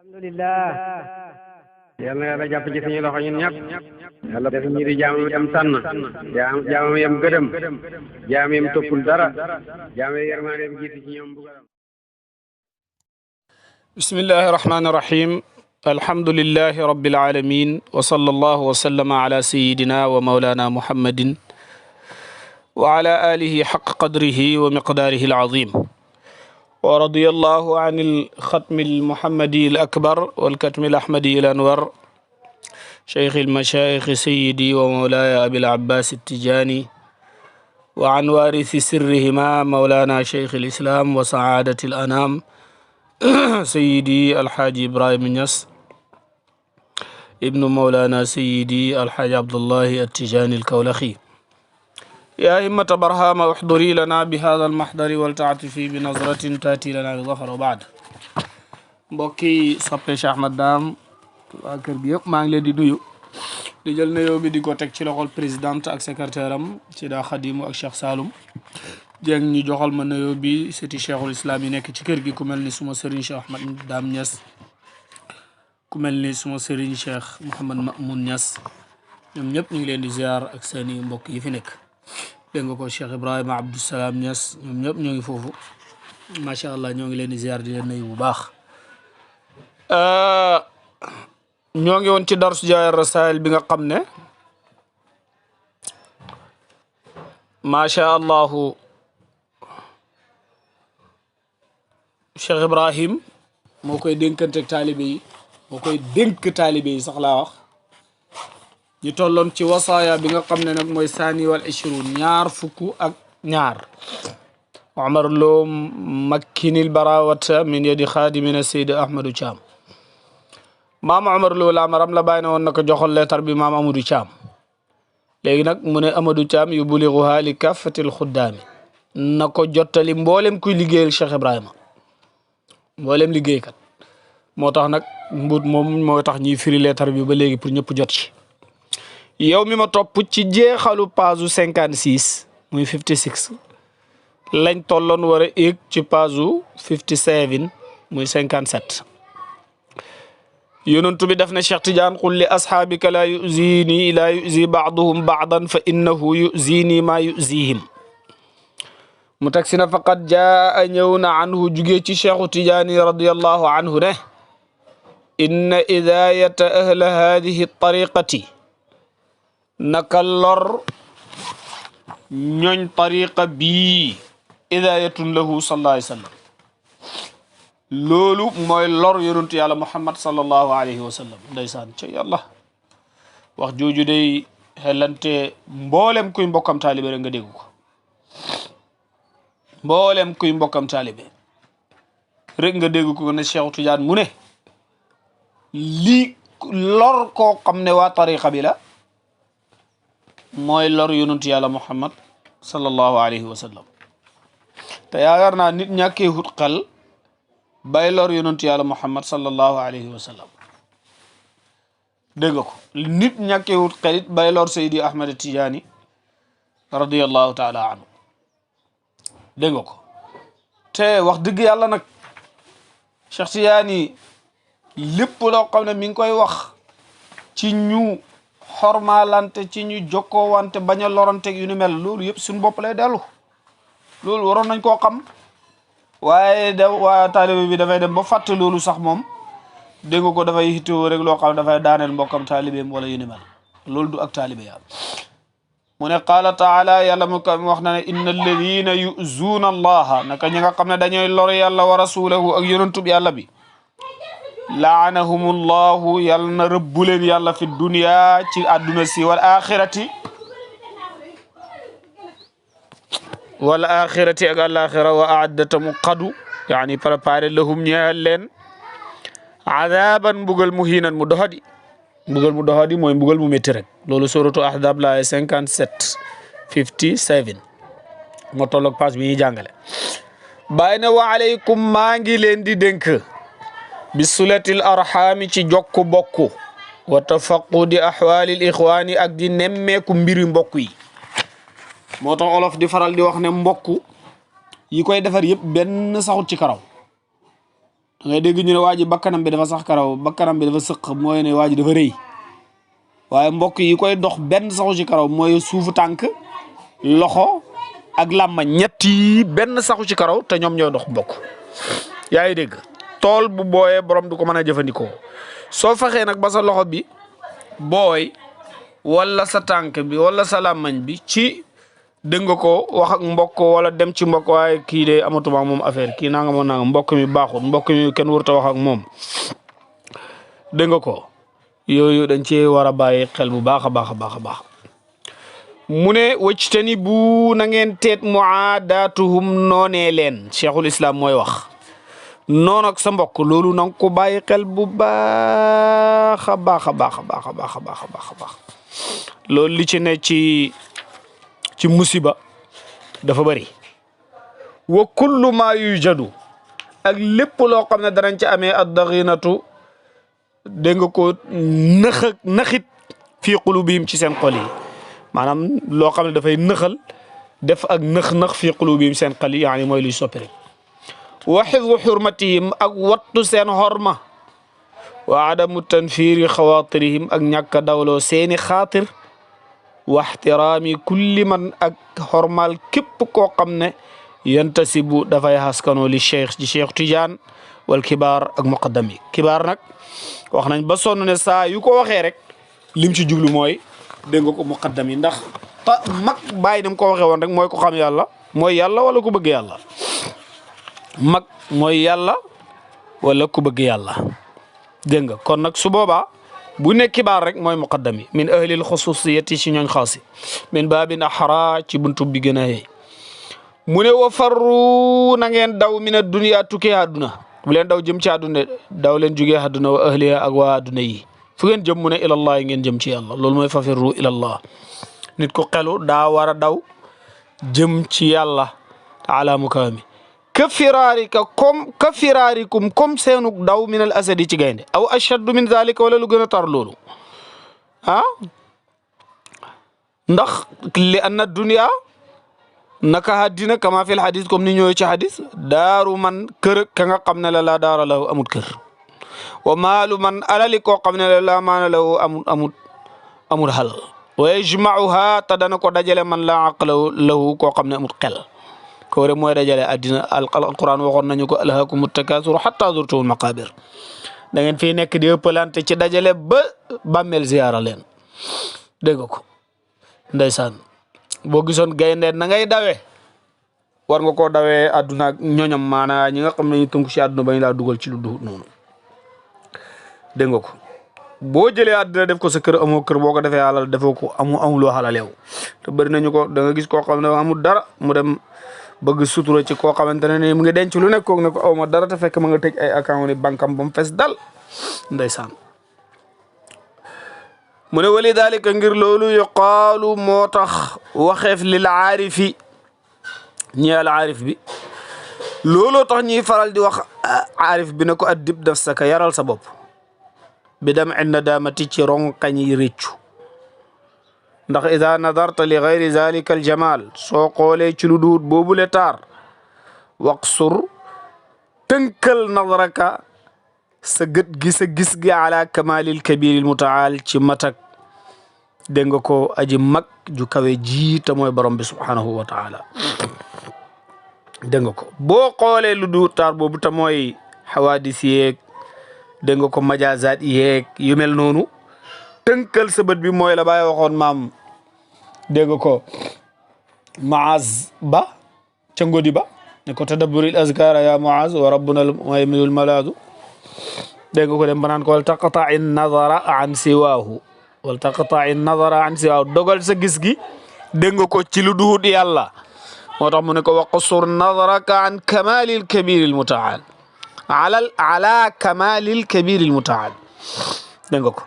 alhamdulillah yal na yàlla jàpp ci suñu loxo ñun ñëpp yàlla def ñu di jaamam yam tànn jaamam yam gëdëm jaamam yam toppul dara jaamam yërmande yam jiitu ci ñoom bugaram bismillahi rahmani rahim alhamdulillahi rabbil alamin wa sallallahu wa sallama ala sayyidina wa maulana muhammadin wa ala alihi haqq qadrihi wa miqdarihi alazim ورضي الله عن الختم المحمدي الأكبر والكتم الأحمدي الأنور شيخ المشايخ سيدي ومولاي أبي العباس التجاني وعن وارث سرهما مولانا شيخ الإسلام وسعادة الأنام سيدي الحاج إبراهيم نياس ابن مولانا سيدي الحاج عبد الله التجاني الكولخي يا همة برهام احضري لنا بهذا المحضر والتعطفي بنظرة تأتي لنا بظفر وبعد mbokki soppe Cheikh Ahmad Dame waa kër gi yëpp maa ngi leen di nuyu di jël nuyoo bi di ko teg ci loxol présidente ak secrétaire am ci daa Xadimu ak Cheikh Saloum Dieng ñu joxal ma nuyoo bi sëti Cheikhul Islam yi nekk ci kër gi ku mel ni suma sëriñ Cheikh Ahmad Dame Niass ku mel ni suma sëriñ Cheikh Mouhamad Mamoun Niass ñoom ñëpp ñu ngi leen di ziar ak seeni mbokk yi fi nekk dégg nga ko Cheikh Ibrahima Abdou Salam Niass ñoom ñëpp ñoo ngi foofu macha allah ñoo ngi leen di ziar di leen nuyu bu baax. ñoo ngi woon ci darsu Jawaahir Rasaa'il bi nga xam ne macha allahu Cheikh Ibrahim moo koy dénkanteeg taalibe yi moo koy dénk taalibe yi sax laa wax. ñu tolloon ci wasaaya bi nga xam ne nag mooy saani wal ishrun ñaar fukk ak ñaar Omar Lo makkinil barawata min yadi xaadimina Seyd Ahmadou Thiam maam Omar Lo laamaram la bàyyi na woon na ko joxol leetar bi maam Amadou Thiam léegi nag mu ne Amadou Thiam yu buliguha li kaffatil xuddaami na ko jottali mboolem kuy liggéeyal Cheikh Ibrahima mboolem liggéeykat moo tax nag mbut moom moo tax ñuy firi leetar bi ba léegi pour ñëpp jot ci yow mi ma topp ci jeexalu page 56 muy 56 lañ tolloon war a egg ci page 57 muy 57 yonentu bi daf ne Cheikh Tidiane qul li asxaabika laa yuzini laa yuzi baaduhum baadan fa innahu yuzini maa yuzihim mu teg si na faqad jaa ñëw na anhu jugee ci Cheikhu Tidiane radiyallahu anhu ne inna idayata ahla hadihi tariqati naka lor ñooñ tariqa bii idayatun lahu sallallahu alayhi wa sallam loolu mooy lor yonentu yàlla Muhammad sallallahu alayhi wa sallam ndeysaan ca yàlla wax jooju day xelante mboolem kuy mbokkam taalibe rek nga dégg ko mboolem kuy mbokkam taalibe rek nga dégg ko ne Cheikh Tidiane mu ne lii lor koo xam ne waa tariqa bi la mooy lor yonentu yàlla Muhammad sallallahu alayhi wa sallam te yaakaar naa nit ñàkkee hut xel bay lor yonentu yàlla Muhammad sallallahu alayhi wa sallam dégg nga ko nit ñàkkee hut xel it bay lor Seydi Ahmed Tidiane radiyallahu taala anhu dégg nga ko te wax dëgg yàlla nag Cheikh Tidiane lépp loo xam ne mi ngi koy wax ci ñu xormaalante ci ñu jokkoowante bañ a loranteeg yu ni mel loolu yëpp suñu bopp lay dellu loolu waroon nañ koo xam waaye waa taalibe bi dafay dem ba fàtte loolu sax moom dégg nga ko dafay hittoo rek loo xam ne dafay daaneel mbokkam taalibeem wala yu ni mel loolu du ak taalibe yàlla mu ne qaala taala yàlla mu ko wax na ne inna alladina yuzuuna allaha naka ñi nga xam ne dañooy lor yàlla wa rasulahu ak yonentub yàlla bi laanahumullahu yàlla na rëbbu leen yàlla fi dunya ci àdduna si wal axirati ak alaxira wa addata mu qadu yaani préparé lahum ñeexal leen adaban mbugal mu hiinan mu doxadi mooy mbugal mu métti rek loolu suratu ahzab la 57 57 moo tolloog page bi ñuy jàngale bàyyi na wa aleykum maa ngi leen di dénk bi sulatil arxaami ci jokku bokku wa tafaqudi ahwalil ixwaani ak di nemmeeku mbiri mbokk yi moo tax olof di faral di wax ne mbokk yi koy defar yëpp benn saxut ci karaw ngay dégg ñu ne waa ji bakkanam bi dafa sax karaw bakkanam bi dafa sëq mooy ne waa ji dafa rëy waaye mbokk yi koy dox benn saxu ci karaw mooy suufu tànk loxo ak làmmañ ñett yi benn saxu ci karaw te ñoom ñooy dox mbokk yaa ngi dégg tool bu booyee borom du ko mën a jëfandikoo soo fexee nag ba sa loxo bi booy wala sa tànk bi wala sa làmmañ bi ci dégg nga ko wax ak mbokk wala dem ci mbokk waaye kii de amatuma moom affaire kii nanga moo nanga mbokk mi baaxul mbokk mi kenn warut a wax ak moom dégg nga ko yooyu dañ ci war a bàyyi xel bu baax a baax a baax a baax mu ne wajtani bu na ngeen teet muaadaatuhum noonee leen cheikhul islam mooy wax noonu ak sa mbokk loolu na nga ko bàyyi xel bu baax a baax a baax a baax a baax a baax a baax a baax loolu li ci ne ci musiba dafa bëri wa kullu ma yujadu ak lépp loo xam ne danañ ci amee ad-daxinatu dégg nga ko naxit fii qulubihim ci seen xol yi maanaam loo xam ne dafay nëxal def ak nëx-nëx fii qulubihim seen xol yi yaani mooy luy soppi rek wa xifdu xurmatihim ak wattu seen xorma wa adamu tanfiri xawaatirihim ak ñàkk a dawloo seeni xaatir wa ixtiraami kulli man ak xormaal képp koo xam ne yantasibu dafay xaskanoo li cheikh ci cheikh Tidiane wal kibaar ak muqaddam yi kibaar nag wax nañ ba sonn ne saa yu ko waxee rek lim ci jublu mooy dégg nga ko muqaddam yi ndax mag bàyyi nam ko waxee woon rek mooy ko xam yàlla mooy yàlla wala ku bëgg yàlla mag mooy yàlla wala ku bëgg yàlla dégg nga kon nag su boobaa bu ne kibaar rek mooy muqaddam yi min ahlil xususiyati ci ñooñ xaasi min baabin axra ci buntu bi gën a yey mu ne wa farru na ngeen daw min ad-dunya tukkee àdduna bu leen daw jëm ci àdduna daw leen jugee àdduna wa ahliha ak waa àdduna yi fu ngeen jëm mu ne ilallah yi ngeen jëm ci yàlla loolu mooy fafirru ilallah nit ko xelu daa war a daw jëm ci yàlla taala mukaami ka firaarikum comme seenuk daw min al asadi ci gaynde aw ashaddu min zalika wala lu gën a tar loolu ndax li anna dunya naka àddina kama fil hadis comme ni ñëwee ci hadis daaru man kër ka nga xam ne la laa daara lahu amut kër wa maalu man alali koo xam ne la laa maana lahu amut xal wa yajmauha te dana ko dajale man laa aqla lahu koo xam ne amut xel ko rek mooy dajale àddina alquran waxoon nañu ko alhaakumu takaasur hatta zurtumul maqabir da ngeen fii nekk di ëppalante ci dajale ba bàmmeel ziyaara leen dégg nga ko ndeysaan boo gisoon gaynde na ngay dawee war nga koo dawee àdduna ak ñoñam maanaa ñi nga xam ne ñu tënku ci àdduna ba ñu laa dugal ci lu duhut noonu dégg nga ko boo jëlee àdduna def ko sa kër amoo kër boo ko defee xalal defoo ko amuloo xalal yow te bëri nañu ko da nga gis koo xam ne amul dara mu dem bëgg sutura ci koo xamante ne ni mu ngi denc lu nekk koog ne ko aw ma dara te fekk ma nga tëj ay account ni bankam ba mu fes dal ndeysaan mu ne wali dalika ngir loolu yuqaalu moo tax waxeef lil aarifi ñeel aarif bi looloo tax ñuy faral di wax aarif bi ne ko addib nafsaka yaral sa bopp bi dem inna daamati ci ronkañ yi réccu ndax ida nadarta li gayri zalika aljamal soo xoolee ci lu duut boobule taar waqsur tënkal nadraka sa gët gi sa gis gi ala kamalil kabiril mutaal ci matak dégg nga ko aji mag ju kawe ji te mooy borom bi subhanahu wa taala dégg nga ko boo xoolee lu duut taar boobu te mooy xawaadis yeeg dégg nga ko majazaat yeeg yu mel noonu tënkal sa bët bi mooy la bàyyi waxoon maam dégg nga ko Muaz ba ca ngodi ba ne ko tadabburil azkara ya Muaz wa rabbuna al maladu dégg nga ko dem banaan ko wal taqta'i nazara an siwaahu wal taqta'i nazara an siwaahu dogal sa gis gi dégg nga ko ci lu duhut yàlla moo tax mu ne ko wa qusur nazaraka an kamalil kabiril mutaal ala kamalil kabiril mutaal dégg nga ko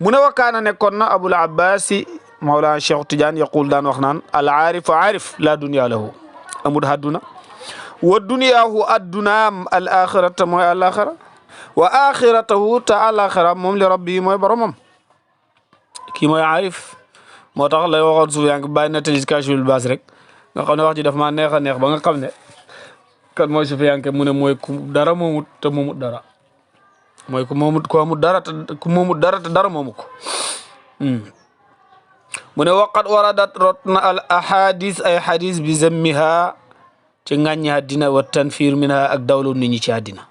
mu ne wakkaana nekkoon na abul abbasi mawlana cheikh Tidiane yaqul daan wax naan al aarifu aarif la dunya lahu amul hadduna wa dunyaahu addunaam al axirata mooy al axira wa axiratahu ta al axira moom li rabbi mooy boromam kii mooy aarif moo tax lay waxoon suuf yaa ngi bàyyi na tëj Kaashiful Baas rek nga xam ne wax ji daf maa neex a neex ba nga xam ne kan mooy sufiyanke mu ne mooy ku dara moomut te moomut dara mooy ku amut dara te dara moomu ko mu ne waqad waradat rotna al ahadis ay hadis bi zammiha ci ŋàññi àddina wa tanfir minha ak dawlu nit ñi ci àddina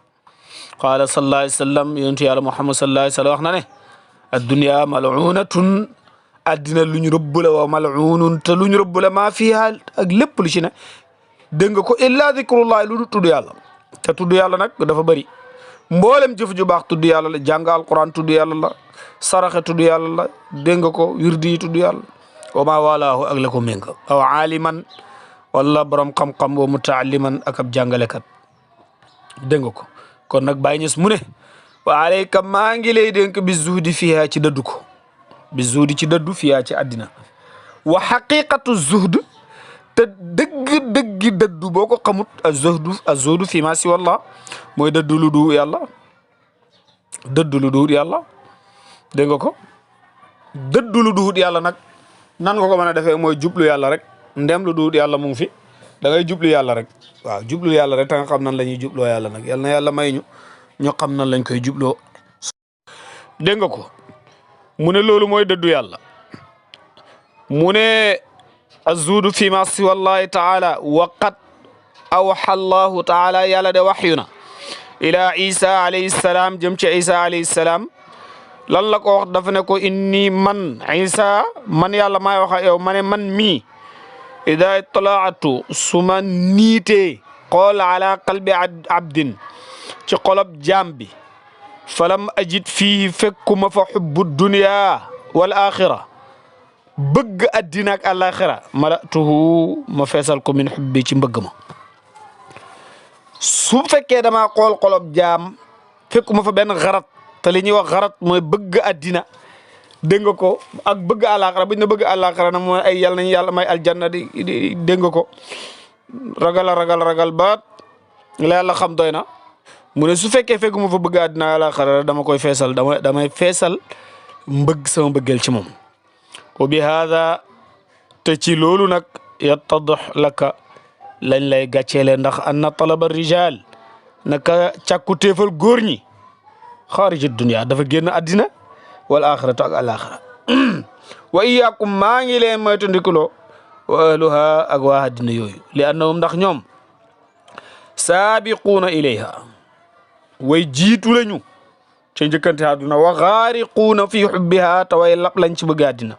qaala sallallahu alayhi wa sallam yonentu yàlla Muhammad sallallahu alayhi wa sallam wax na ne addunya mal'unatun àddina lu ñu rëbb la wa mal'unun te lu ñu rëbb la maa fiha ak lépp lu ci ne dégg nga ko illa zikrullah lu du tudd yàlla te tudd yàlla nag dafa bëri mboolem jëf ju baax tudd yàlla la jàng alquran tudd yàlla la saraxe tudd yàlla la dégg nga ko wirdi yi tudd yàlla wa maa walaahu ak la ko ménga aw aaliman wala borom xam-xam wa mutaalliman ak ab jàngalekat dégg nga ko kon nag Baay Ñas mu ne wa alayka maa ngi lay dénk bi zuhdi fiha ci dëddu ko bi zuhdi ci dëddu fiha ci àddina wa xaqiqatu zuhd te dëggi dëddu boo ko xamut az-zuhdu fi ma si wallah mooy dëddu lu du yàlla dëddu lu duut yàlla dégg nga ko dëddu lu duut yàlla nag nan nga ko mën a defee mooy jublu yàlla rek ndem lu duut yàlla mu ngi fi da ngay jublu yàlla rek waaw jublu yàlla rek ta nga xam nan la ñuy jubloo yàlla nag yal na yàlla may ñu xam nan lañ koy jubloo dégg nga ko mu ne loolu mooy dëddu yàlla mu ne az-zuhdu fi ma si wallahi taala waqad awxa allahu taala yàlla de waxyu na ila isa alayhi salaam jëm ci isa alayhi salaam lan la ko wax dafa ne ko inni man isa man yàlla maay wax ak yow ma ne man mii ida italaatu su ma niitee xool ala qalbi abdin ci xolob jaam bi falam ajid fii fekkuma fa xubbu dunya wal axira bëgg addina ak alaxira malatuhu ma feesal ko min xubbi ci mbëgg ma su fekkee damaa xool xolob jaam fekkuma fa benn xarat te li ñuy wax xarat mooy bëgg addina dégg nga ko ak bëgg alaxira buñ ne bëgg alaxira nag mooy ay yàlla nañ yàlla may aljanna di dégg nga ko ragal ba la yàlla xam doy na mu ne su fekkee fekkuma fa bëgg addina alaxira dama koy feesal damay feesal sama mbëggeel ci moom wa bi hada te ci loolu nag yattadih laka lañ lay gàcceele ndax anna talaba rijal naka càkku téefal góor ñi xaariji dunya dafa génn addina wal axiratu ak alaxira wa iyaakum maa ngi leen moytandikuloo wa ahluha ak waa addina yooyu li annahum ndax ñoom saabiquuna ilayha way jiitu lañu ca njëkkante àdduna wa xaariquuna fi xubbiha te way lap lañ ci bëgg àddina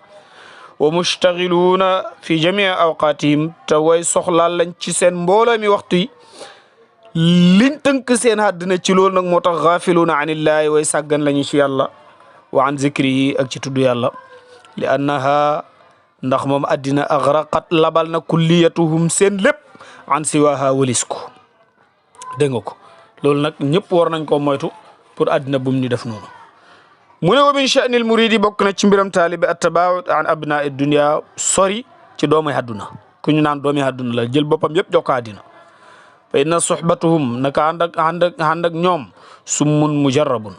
wa mustaxiluuna fi jamii awqaatihim te way soxlaal lañ ci seen mbooloo mi waxtu yi liñ tënk seen àddina ci loolu nag moo tax gaafiluuna anillaahi way sàggan lañu ci yàlla wa an zikrihi ak ci tudd yàlla li annaha ndax moom àddina agraqat labal na kulliyatuhum seen lépp an siwaha walis ko dégg nga ko loolu nag ñëpp war nañ koo moytu pour àddina bum ñu def noonu mu ne wa min sha'nil muridi bokk na ci mbiram taalibi at-tabaa'ud an abnaa'i dunya sori ci doomu àdduna ku ñu naan doomi àdduna la jël boppam yëpp jox ko àddina fa inna suhbatuhum naka ànd ak ñoom summun mujarrabun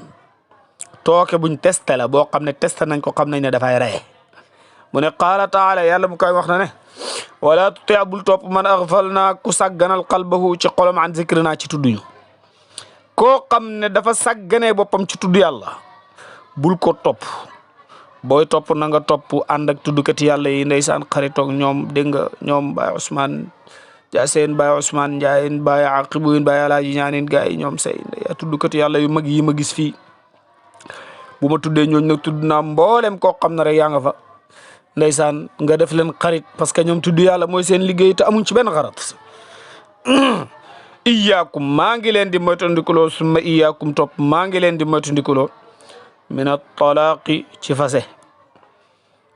tooke buñ testé la boo xam ne testé nañ ko xam nañ ne dafay reye mu ne qaala taala yàlla mu koy wax na ne wala tuti' bul topp man aghfalna ku sàgganal qalbahu ci xolam an zikrina ci tudduñu koo xam ne dafa sàgganee boppam ci tudd yàlla bul ko topp booy topp na nga topp ànd ak tuddkati yàlla yi ndeysaan xaritoog ñoom dégg nga ñoom Baye Ousmane Jaaseen Baye Ousmane Ndiayen Baye Aqibuyin Baye Alaaji ñaanin gaa yi ñoom say tuddkati yàlla yu mag yi ma gis fii bu ma tuddee ñooñ nag tudd naa mboolem koo xam ne rek yaa nga fa ndeysaan nga def leen xarit parce que ñoom tudd yàlla mooy seen liggéey te amuñ ci benn xarat iyaakum maa ngi leen di moytandikuloo summa iyaakum topp maa ngi leen di moytandikuloo min at-talaaqi ci fase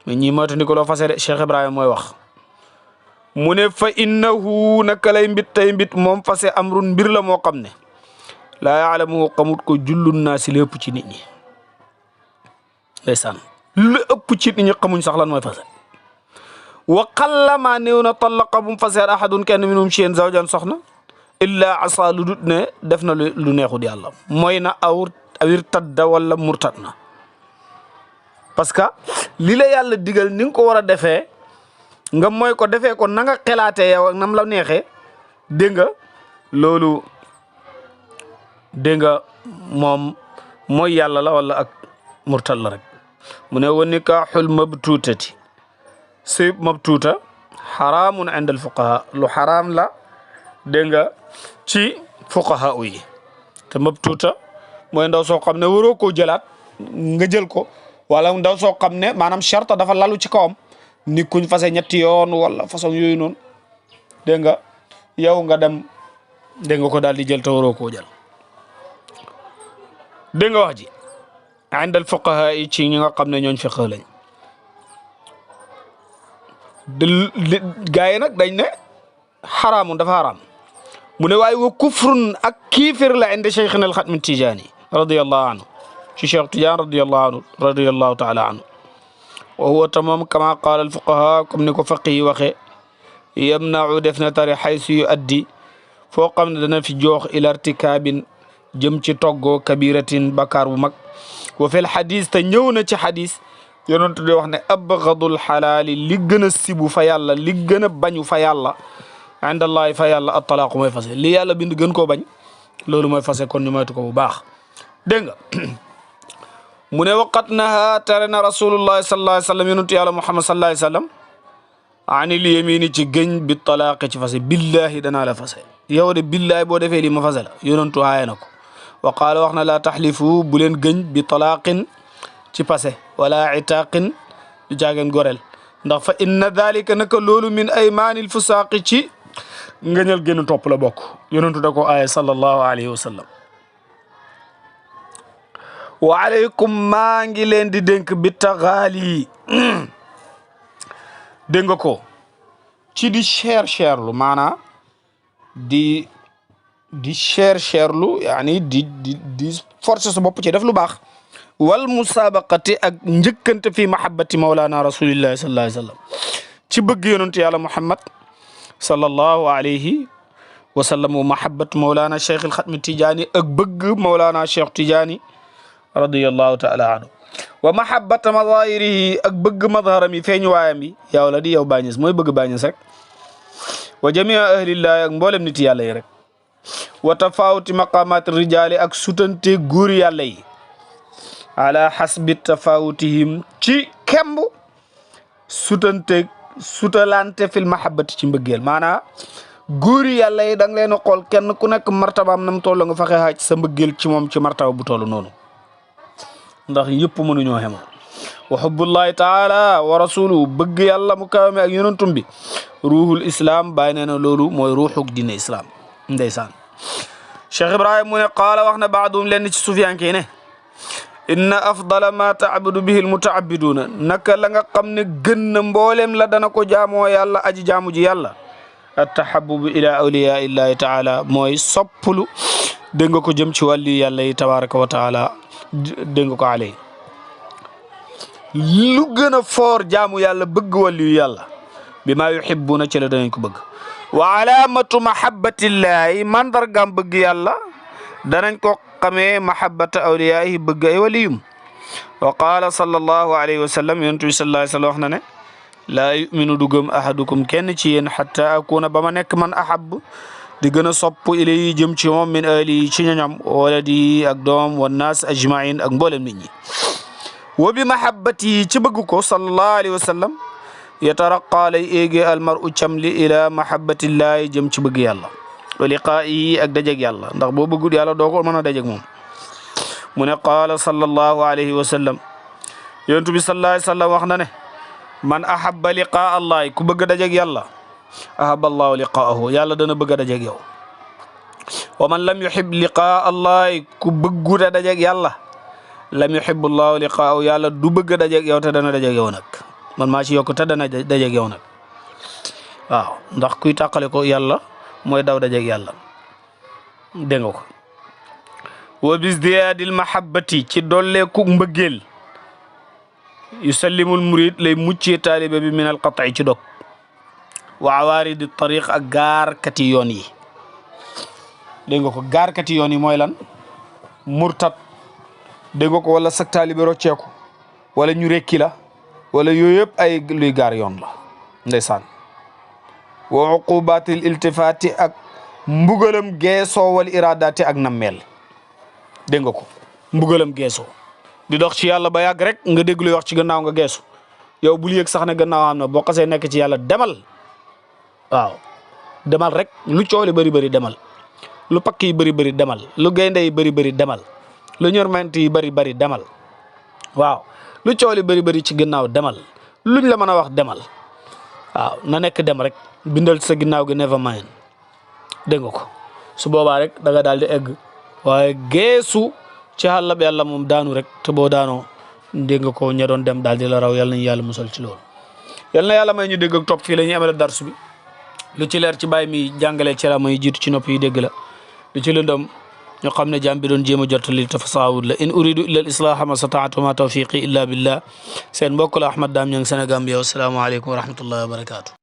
mais ñi moytandikuloo fase de Cheikh Ibrahima mooy wax mu ne fa innahu naka lay mbit tay mbit moom fase amrun mbir la moo xam ne laa yaalamu xamut ko jullun naa si lépp ci nit ñi ndeysaan lu ëpp ci nit ñi xamuñ sax lan mooy fase wa qallama néew na tallaqa bu mu faseer ahadun kenn minum ci yéen zawjan soxna illa asa lu dut ne def na lu neexut yàlla mooy na awir tadda wala murtad na parce que li la yàlla digal ni nga ko war a defee nga mooy ko defee ko na nga xelaatee yow ak nam la neexee dégg nga loolu dégg nga moom mooy yàlla la wala ak murtal la rek mu ne wa nikaaxul mabtuutati sëy mabtuuta xaraamun inda al fuqaha lu xaraam la dégg nga ci fuqaha yi te mabtuuta mooy ndaw soo xam ne waroo koo jëlaat nga jël ko wala ndaw soo xam ne maanaam charte dafa lalu ci kawam ni kuñ fase ñetti yoon wala façon yooyu noonu dégg nga yow nga dem dégg nga ko daal di jël te waroo koo jël dégg nga wax ji inda al fuqaha yi ci ñi nga xam ne ñooñ fiqh lañ gaa yi nag dañ ne xaraamun dafa xaraam mu ne waaye wa kufrun ak kiifir la inda cheikhina al xatmi tijaani radiyallahu anhu ci cheikh Tidiane radiyallahu taala anhu wa huwa tamam kama qaala al fuqaha comme ni ko faqih yi waxee yamnau def na tari xaysu yu addi foo xam ne dana fi joox ila irtikaabin jëm ci toggoo kabiratin bakkaar bu mag wa fil xadis te ñëw na ci xadis yonent di wax ne abgadul xalaali li gën a sibu fa yàlla li gën a bañu fa yàlla indallahi fa yàlla at-talaaqu mooy fase li yàlla bind gën koo bañ loolu mooy fase kon ñu moytu ko bu baax dégg nga mu ne waqat naha tere na rasulullahi sallallahu alayhi wa sallam yonentu yàlla muhammad sallallahu alayhi wa sallam anil yamini ci gëñ bi talaaqi ci fase billahi danaa la fase yow de billahi boo defee lii ma fase la yonentu aaye na ko wa qaala wax na laa taxlifu bu leen gëñ bi talaaqin ci passé wala itaqin du jaageen gorel ndax fa inna dalika naka loolu min aymaanil fusaaqi ci ngëñal gën a topp la bokk yonentu da ko aaye sallallahu alayhi wa sallam wa alaykum maa ngi leen di dénk bi taxaali dégg nga ko ci di cherlu maanaa di cherlu yaani di forcer sa bopp ci def lu baax wal musabaqati ak njëkkante fi mahabbati mawlana rasulillahi sallallahu alayhi wa sallam ci bëgg yonent yàlla muhammad sallallahu alayhi wa sallam wa mahabbat mawlana cheikh al xatmi tijaani ak bëgg mawlana cheikh tijaani radiyallahu taala anhu wa mahabbata mazahirihi ak bëgg mazharam yi feeñ waayam yi yow la di yow bàññis mooy bëgg bàññis rek wa jamia ahlillahi ak mboolem nit yàlla yi rek wa tafawuti maqamat rijali ak sutante góor yàlla yi ala hasbi tafawutihim ci kemb sutalante fil mahabbati ci mbëggeel maanaam góor yàlla yi da nga leen a xool kenn ku nekk martabaam nam toll nga fexe xaaj sa mbëggeel ci moom ci martaba bu toll noonu ndax yëpp mënuñoo xem wa hubbullahi taala wa rasuluhu bëgg yàlla mu kawame ak yonentum bi ruuhul islam bàyyi nee na loolu mooy ruuxuk diine islam ndeysaan Cheikh Ibrahim mu ne qaala wax na baadum leen ci sufiyanke yi ne inna afdala ma taabudu bihi almutaabiduuna naka la nga xam ne gën na mbooleem la dana ko jaamoo yàlla aji jaamu ji yàlla attahabubu ila awliya illahi taala mooy soppulu dégg nga ko jëm ci wàlli yàlla yi tabaraka wa taala dégg nga ko alay lu gën a foor jaamu yàlla bëgg wàlli yàlla bi maa yuhibbuna ci la danañ ko bëgg wa alaamatu mahabbatillahi mandargam bëgg yàlla danañ ko xamee mahabbata awliyaahi bëgg ay waliyum wa qaala sallallahu alayhi wa sallam yonent bi sallallahu alayhi wa sallam wax na ne laa yuminu du gëm ahadukum kenn ci yéen xatta akuna ba ma nekk man ahab di gën a sopp ilayi jëm ci moom min ali ci ñoñam waladi ak doom wa naas ajmain ak mboolem nit ñi wa bi mahabbati ci bëgg ko sallallahu alayhi wa sallam yataraqa lay éege almaru camli ila mahabbatillahi jëm ci bëgg yàlla wa liqaayi ak dajeg yàlla ndax boo bëggul yàlla doo ko mën a dajeg moom mu ne qaala sallallahu alayhi wa sallam yonent bi sallallahu alayhi wa sallam wax na ne man ahabba liqaa allahi ku bëgg a dajeg yàlla ahabba allahu liqaahu yàlla dana bëgg a dajeg yow wa man lam yuhib liqaa allahi ku bëggut a dajeg yàlla lam yuhib allahu liqaahu yàlla du bëgg a dajeg yow te dana dajeg yow nag man maa ci yokk te dana dajeg yow nag waaw ndax kuy tàqale ko yàlla mooy daw dajeg yàlla dégg nga ko wa bizdiyaadil mahabbati ci dolleeku mbëggeel yusallimul murid lay muccee taalibe bi min al qat'i ci dog wa awaaridi tariq ak gaarkati yoon yi dégg nga ko gaarkati yoon yi mooy lan murtat dégg nga ko wala sak taalibe rocceeku wala ñu rekki la wala yooyu yëpp ay luy gaar yoon la ndeysaan wa uqubatil iltifaati ak mbugalam geesoo wal iradaati ak nammeel dégg nga ko mbugalam geesoo di dox ci yàlla ba yàgg rek nga dégg luy wax ci gannaaw nga geesu yow bul yëg sax ne gannaaw am na boo xasee nekk ci yàlla demal waaw demal rek lu coow li bëri bëri demal lu pakk yi bëri bëri demal lu gaynde yi bëri bëri demal lu ñorment yi bëri bëri demal waaw lu coow li bëri bëri ci gannaaw demal luñ la mën a wax demal waaw na nekk dem rek bindal sa ginnaaw gi never mind dégg nga ko su boobaa rek da nga daal di egg waaye geesu ci xàll bi yàlla moom daanu rek te boo daanoo dégg nga ko ña doon dem daal di la raw yàlla nañu yàlla musal ci loolu yàlla na yàlla may ñu dégg ak topp fii la ñuy amee darsu bi lu ci leer ci bàyyi mi jàngalee ci la may jiitu ci nopp yi dégg la lu ci lëndëm ñu xam ne jàmm bi doon jéem a jottali tafasaawud la in uridu illa al islaha ma sataatu ma tawfiqi illa billah seen mbokk la Ahmad Dame Niang Sénégal bi yow asalaamaaleykum wa rahmatullahi wa barakaatu